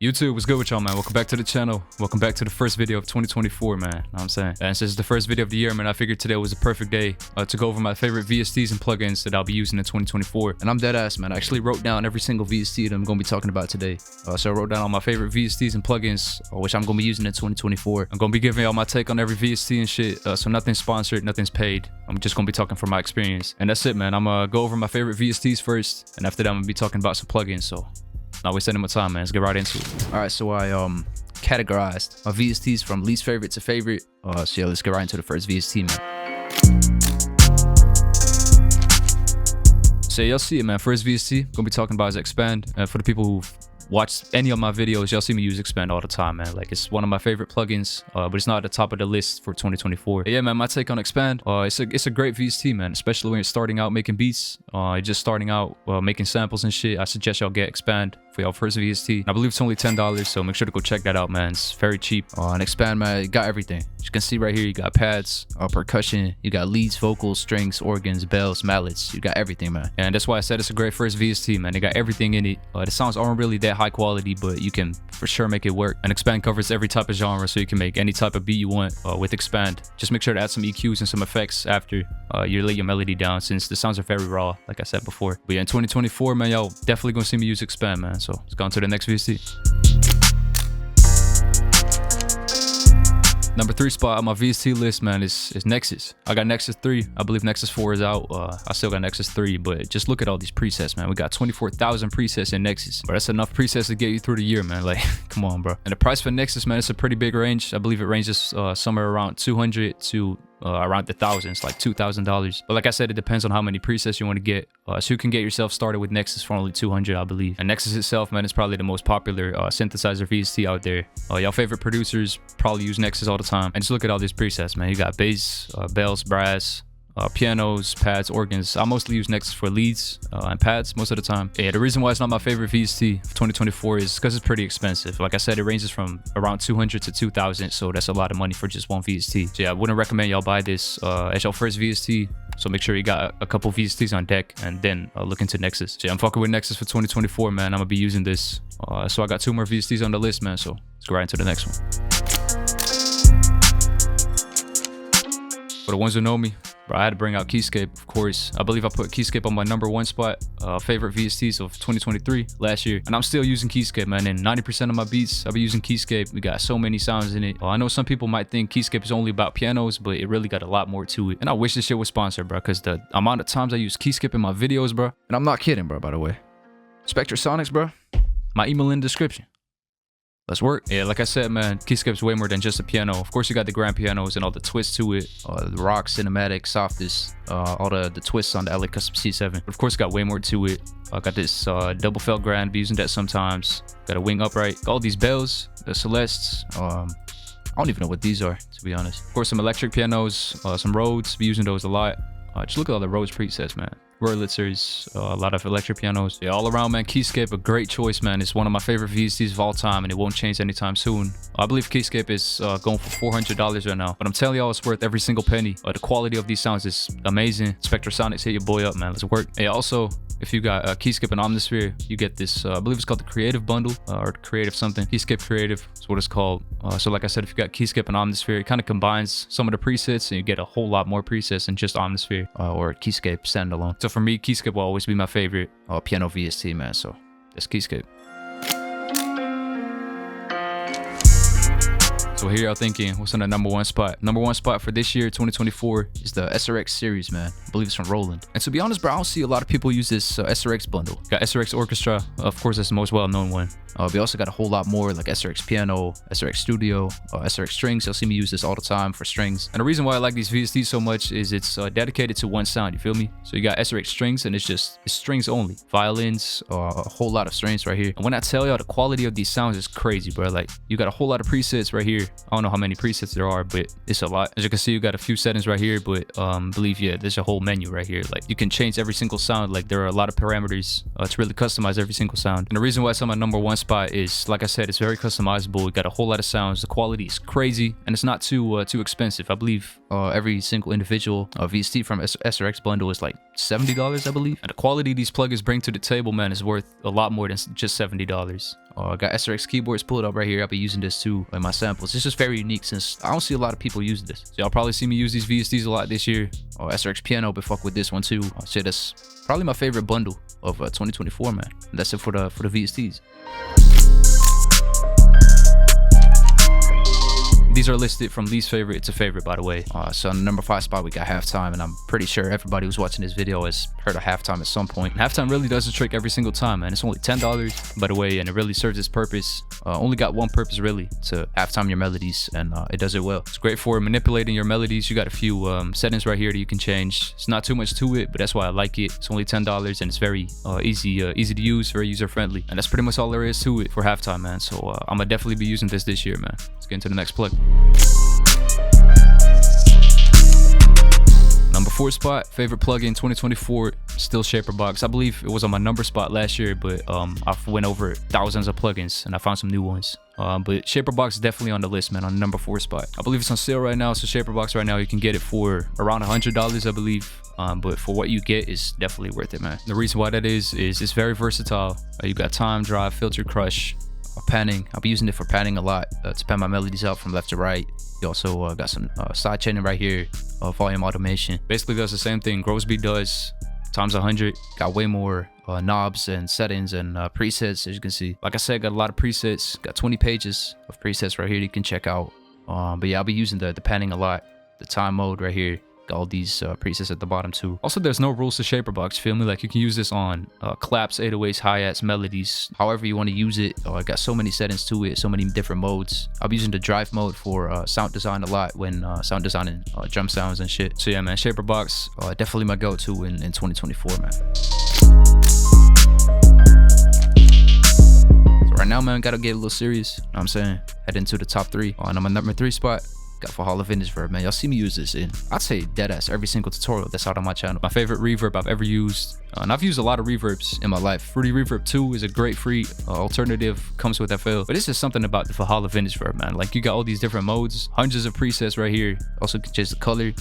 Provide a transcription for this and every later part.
YouTube, what's good with y'all, man? Welcome back to the channel. Welcome back to the first video of 2024, man. Know what I'm saying? And since it's the first video of the year, man, I figured today was a perfect day to go over my favorite VSTs and plugins that I'll be using in 2024. And I'm dead ass, man. I actually wrote down every single VST that I'm going to be talking about today. So I wrote down all my favorite VSTs and plugins, which I'm going to be using in 2024. I'm going to be giving y'all my take on every VST and shit. So nothing's sponsored, nothing's paid. I'm just going to be talking from my experience. And that's it, man. I'm going to go over my favorite VSTs first. And after that, I'm going to be talking about some plugins. So not wasting my time, man. Let's get right into it. All right, so I categorized my VSTs from least favorite to favorite. So yeah, let's get right into the first VST, man. So y'all see it, man. First VST gonna be talking about is Xpand. And for the people who've watched any of my videos, y'all see me use Xpand all the time, man. Like, it's one of my favorite plugins, but it's not at the top of the list for 2024. But yeah, man, my take on Xpand, it's a great VST, man, especially when you're starting out making beats, just starting out making samples and shit. I suggest y'all get Xpand for y'all first VST. I believe it's only $10, so make sure to go check that out, man. It's very cheap. And Xpand, man, you got everything. As you can see right here, you got pads, percussion, you got leads, vocals, strings, organs, bells, mallets. You got everything, man. And that's why I said it's a great first VST, man. They got everything in it. The sounds aren't really that high quality, but you can for sure make it work. And Xpand covers every type of genre, so you can make any type of beat you want with Xpand. Just make sure to add some EQs and some effects after you lay your melody down, since the sounds are very raw, like I said before. But yeah, in 2024, man, y'all definitely gonna see me use Xpand, man. So let's go on to the next VST. Number 3 spot on my VST list, man, is Nexus. I got Nexus 3. I believe Nexus 4 is out. I still got Nexus 3, but just look at all these presets, man. We got 24,000 presets in Nexus. But that's enough presets to get you through the year, man. Like, come on, bro. And the price for Nexus, man, it's a pretty big range. I believe it ranges somewhere around 200 to around the thousands, like $2,000. But like I said, it depends on how many presets you want to get. So you can get yourself started with Nexus for only 200, I believe. And Nexus itself, man, is probably the most popular synthesizer VST out there. Y'all favorite producers probably use Nexus all the time. And just look at all these presets, man. You got bass, bells, brass, pianos, pads, organs. I mostly use Nexus for leads and pads most of the time. Yeah, the reason why it's not my favorite VST of 2024 is because it's pretty expensive. Like I said, it ranges from around 200 to 2,000, so that's a lot of money for just one VST. So yeah, I wouldn't recommend y'all buy this as your first VST. So make sure you got a couple VSTs on deck and then look into Nexus. So yeah, I'm fucking with Nexus for 2024, man. I'm gonna be using this. So I got 2 more VSTs on the list, man. So let's go right into the next one. For the ones who know me, bro, I had to bring out Keyscape, of course. I believe I put Keyscape on my number 1 spot, favorite VSTs of 2023 last year. And I'm still using Keyscape, man. And 90% of my beats, I've been using Keyscape. We got so many sounds in it. I know some people might think Keyscape is only about pianos, but it really got a lot more to it. And I wish this shit was sponsored, bro, because the amount of times I use Keyscape in my videos, bro. And I'm not kidding, bro, by the way. Spectrasonics, bro. My email in the description. Let's work. Yeah, like I said, man, Keyscape's way more than just a piano. Of course, you got the grand pianos and all the twists to it. The rock, cinematic, softest, all the twists on the LA Custom C7. But of course, got way more to it. I got this double felt grand, be using that sometimes. Got a wing upright. Got all these bells, the Celestes. I don't even know what these are, to be honest. Of course, some electric pianos, some Rhodes, be using those a lot. Just look at all the Rhodes presets, man. Wurlitzers, a lot of electric pianos. Yeah, all around, man, Keyscape, a great choice, man. It's one of my favorite VSTs of all time, and it won't change anytime soon. I believe Keyscape is going for $400 right now, but I'm telling y'all, it's worth every single penny. The quality of these sounds is amazing. Spectrasonics, hit your boy up, man. Let's work. Hey, also, if you got Keyscape and Omnisphere, you get this, I believe it's called the Creative Bundle, or Creative something. Keyscape Creative is what it's called. So like I said, if you got Keyscape and Omnisphere, it kind of combines some of the presets, and you get a whole lot more presets than just Omnisphere or Keyscape standalone. So for me, Keyscape will always be my favorite piano VST, man. So that's Keyscape. So here y'all thinking, what's on the number 1 spot? Number 1 spot for this year, 2024, is the SRX Series, man. I believe it's from Roland. And to be honest, bro, I don't see a lot of people use this SRX bundle. Got SRX Orchestra, of course, that's the most well-known one. We also got a whole lot more, like SRX Piano, SRX Studio, SRX Strings. You'll see me use this all the time for strings. And the reason why I like these VSTs so much is it's dedicated to one sound, you feel me? So you got SRX Strings, and it's strings only. Violins, a whole lot of strings right here. And when I tell y'all, the quality of these sounds is crazy, bro. Like, you got a whole lot of presets right here. I don't know how many presets there are, but it's a lot. As you can see, you got a few settings right here, but believe, yeah, there's a whole menu right here. Like, you can change every single sound. Like, there are a lot of parameters to really customize every single sound. And the reason why it's on my number 1 spot is, like I said, it's very customizable. We got a whole lot of sounds. The quality is crazy, and it's not too expensive. I believe Every single individual VST from SRX bundle is like $70, I believe. And the quality these plugins bring to the table, man, is worth a lot more than just $70. I got SRX keyboards pulled up right here. I'll be using this too in my samples. It's just very unique since I don't see a lot of people use this. So y'all probably see me use these VSTs a lot this year. SRX piano, but fuck with this one too. I'd say that's probably my favorite bundle of 2024, man. And that's it for the VSTs. These are listed from least favorite to favorite, by the way. So on the number 5 spot, we got Halftime, and I'm pretty sure everybody who's watching this video has heard of Halftime at some point. Halftime really does the trick every single time, man. It's only $10, by the way, and it really serves its purpose. Only got one purpose, really, to halftime your melodies, and it does it well. It's great for manipulating your melodies. You got a few settings right here that you can change. It's not too much to it, but that's why I like it. It's only $10, and it's very easy to use, very user-friendly. And that's pretty much all there is to it for Halftime, man. So I'm gonna definitely be using this year, man. Let's get into the next plug. Number 4 spot, favorite plugin 2024, still Shaperbox. I believe it was on my number spot last year, but I went over thousands of plugins and I found some new ones. But Shaperbox is definitely on the list, man, on the number 4 spot. I believe it's on sale right now, so Shaperbox right now, you can get it for around $100, I believe. But for what you get, is definitely worth it, man. The reason why that is it's very versatile. You got time, drive, filter, crush, panning. I'll be using it for panning a lot to pan my melodies out from left to right. You also got some side chaining right here, volume automation. Basically does the same thing Grosby does times 100. Got way more knobs and settings and presets, as you can see. Like I said, got a lot of presets. Got 20 pages of presets right here you can check out. But yeah, I'll be using the panning a lot. The time mode right here. Got all these presets at the bottom too. Also, there's no rules to Shaperbox, feel me? Like, you can use this on claps, 808s, hi-hats, melodies, however you want to use it. I got so many settings to it, so many different modes. I'll be using the drive mode for sound design a lot when sound designing drum sounds and shit. So yeah, man, Shaperbox, definitely my go-to in 2024, man. So right now, man, gotta get a little serious, you know what I'm saying? Head into the top 3. On my number 3 spot, got Valhalla Vintage Verb, man. Y'all see me use this in, I'd say, deadass every single tutorial that's out on my channel. My favorite reverb I've ever used, and I've used a lot of reverbs in my life. Fruity Reverb 2 is a great free alternative, comes with FL. But it's just something about the Valhalla Vintage Verb, man. Like, you got all these different modes, hundreds of presets right here. Also, change the color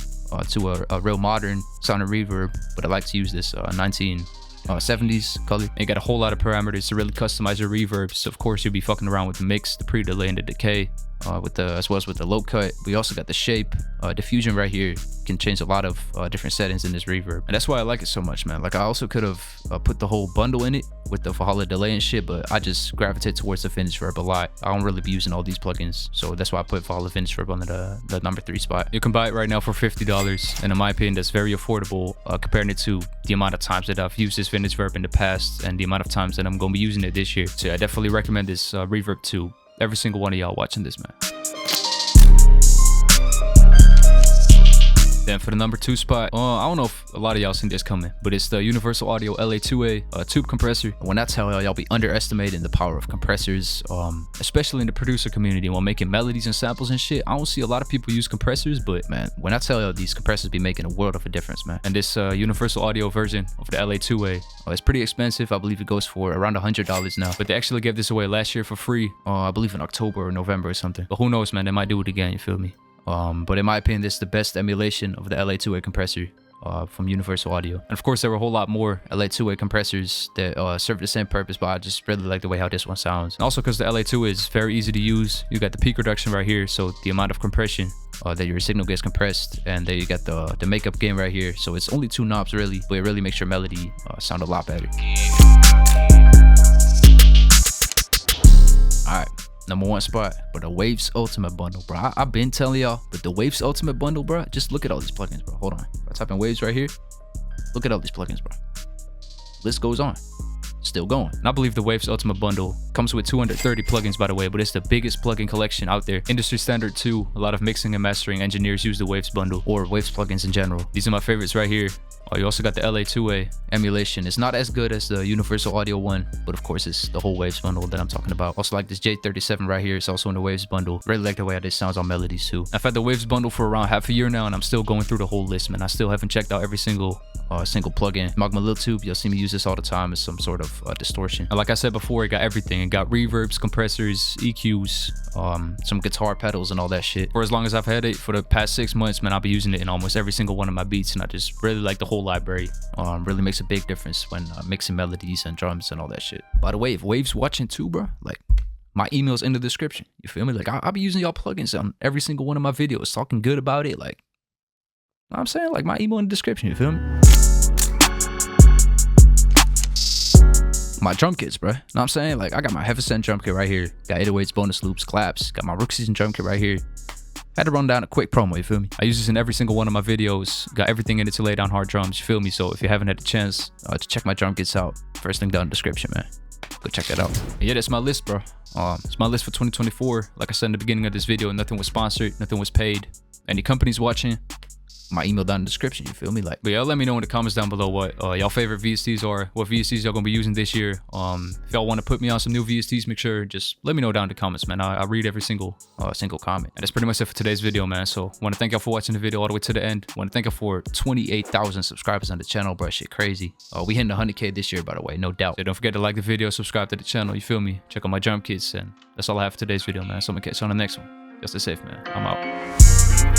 to a real modern sounding reverb. But I like to use this 1970s color. And you got a whole lot of parameters to really customize your reverbs. So of course, you'll be fucking around with the mix, the pre-delay, and the decay. As well as with the low cut. We also got the shape, diffusion right here. You can change a lot of different settings in this reverb, and that's why I like it so much, man. Like, I also could have put the whole bundle in it with the Valhalla delay and shit, but I just gravitate towards the Vintage Verb a lot. I don't really be using all these plugins, so that's why I put Valhalla Vintage Verb on the number 3 spot. You can buy it right now for $50, and in my opinion, that's very affordable comparing it to the amount of times that I've used this Vintage Verb in the past and the amount of times that I'm gonna be using it this year. So yeah, I definitely recommend this reverb to every single one of y'all watching this, man. Then for the number 2 spot, I don't know if a lot of y'all seen this coming, but it's the Universal Audio LA2A tube compressor. When I tell y'all be underestimating the power of compressors, especially in the producer community while making melodies and samples and shit. I don't see a lot of people use compressors, but man, when I tell y'all, these compressors be making a world of a difference, man. And this Universal Audio version of the LA2A, it's pretty expensive. I believe it goes for around $100 now, but they actually gave this away last year for free. I believe in October or November or something. But who knows, man? They might do it again. You feel me? But in my opinion, this is the best emulation of the LA2A compressor from Universal Audio. And of course, there were a whole lot more LA2A compressors that serve the same purpose, but I just really like the way how this one sounds. And also, because the LA2A is very easy to use. You got the peak reduction right here, so the amount of compression that your signal gets compressed, and then you got the makeup gain right here. So it's only 2 knobs really, but it really makes your melody sound a lot better. All right. Number 1 spot, but the Waves Ultimate Bundle, bro. I've been telling y'all, but the Waves Ultimate Bundle, bro, just look at all these plugins, bro. Hold on. If I type in Waves right here, look at all these plugins, bro. List goes on. Still going. And I believe the Waves Ultimate Bundle comes with 230 plugins, by the way, but it's the biggest plugin collection out there. Industry standard too. A lot of mixing and mastering engineers use the Waves Bundle or Waves plugins in general. These are my favorites right here. You also got the LA2A emulation. It's not as good as the Universal Audio one, but of course it's the whole Waves bundle that I'm talking about. Also like this J37 right here. It's also in the Waves bundle. Really like the way this sounds on melodies too. I've had the Waves bundle for around half a year now, and I'm still going through the whole list, man. I still haven't checked out every single plugin. Magma Lil Tube, you'll see me use this all the time as some sort of distortion. And like I said before, it got everything. It got reverbs, compressors, EQs, some guitar pedals and all that shit. For as long as I've had it, for the past 6 months, man, I'll be using it in almost every single one of my beats, and I just really like the whole library. Really makes a big difference when mixing melodies and drums and all that shit. By the way, if Waves watching too, bro, like, my email's in the description. You feel me? Like, I'll be using y'all plugins on every single one of my videos, talking good about it. Like, you know what I'm saying? Like, my email in the description. You feel me? My drum kits, bro. You know what I'm saying? Like, I got my Heaven drum kit right here. Got 808s, bonus loops, claps. Got my Rook Season drum kit right here. Had to run down a quick promo, you feel me? I use this in every single one of my videos. Got everything in it to lay down hard drums, you feel me? So if you haven't had the chance to check my drum kits out, first link down in the description, man. Go check that out. And yeah, that's my list, bro. It's my list for 2024. Like I said in the beginning of this video, nothing was sponsored, nothing was paid. Any companies watching, my email down in the description, you feel me? Like, but yeah, let me know in the comments down below what y'all favorite VSTs are, what VSTs y'all gonna be using this year. If y'all want to put me on some new VSTs, make sure just let me know down in the comments, man. I read every single comment. And that's pretty much it for today's video, man. So want to thank y'all for watching the video all the way to the end. Want to thank y'all for 28,000 subscribers on the channel, bro. Shit crazy. We hitting 100K this year, by the way, no doubt. So don't forget to like the video, subscribe to the channel, you feel me? Check out my drum kits, and that's all I have for today's video, man. So I'm gonna catch you on the next one. Y'all stay safe, man. I'm out.